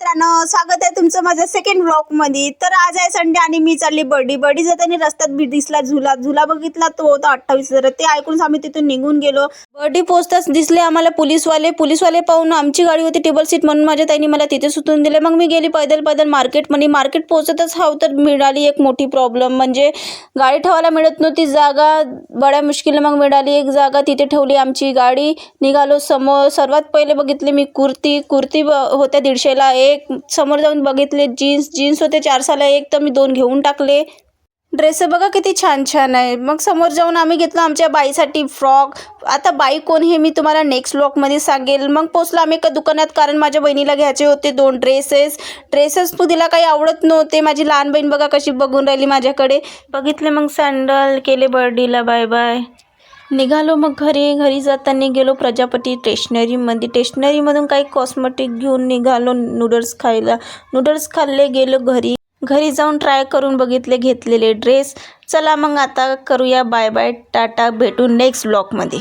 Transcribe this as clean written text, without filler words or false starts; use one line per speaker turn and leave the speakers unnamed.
मित्रांनो, स्वागत आहे तुमचं माझ्या सेकंड व्लॉग मध्ये। तर आज आहे संडे आणि मी चालली बर्डी जाताना रस्त्यात दिसला झुला बघितला, तो होता 28,000। ते ऐकून आम्ही तिथून निघून गेलो। बर्डी पोहोचताच दिसले आम्हाला पोलीसवाले पाहून आमची गाडी होती टेबल सीट म्हणून माझ्या ताईने मला तिथे सुटून दिले। मग मी गेली पैदल मार्केटमध्ये। मार्केट पोहोचतच तर मिळाली एक मोठी प्रॉब्लेम, म्हणजे गाडी ठेवायला मिळत नव्हती जागा। बड्या मुश्किल मग मिळाली एक जागा, तिथे ठेवली आमची गाडी। निघालो समोर। सर्वात पहिले बघितले मी कुर्ती होत्या 150ला एक। समोर जाऊन बघितले जीन्स होते 400ला एक, तर मी 2 घेऊन टाकले। ड्रेस बघा किती छान आहे। मग समोर जाऊन आम्ही घेतला आमच्या बाईसाठी फ्रॉक। आता बाई कोण हे मी तुम्हाला नेक्स्ट व्लॉगमध्ये सांगेल। मग पोचलो आम्ही एका दुकानात, कारण माझ्या बहिणीला घ्यायचे होते 2 ड्रेसेस तिला काही आवडत नव्हते। माझी लहान बहीण बघा कशी बघून राहिली माझ्याकडे। बघितले मग सँडल केले, बर्डीला बाय निघालो। मग घरी जाताना गेलो प्रजापती स्टेशनरीमधून काही कॉस्मेटिक घेऊन निघालो नूडल्स खायला। नूडल्स खाल्ले, गेलो घरी जाऊन ट्राय करून बघितले घेतलेले ड्रेस। चला मग आता करूया बाय टाटा, भेटू नेक्स्ट व्लॉगमध्ये।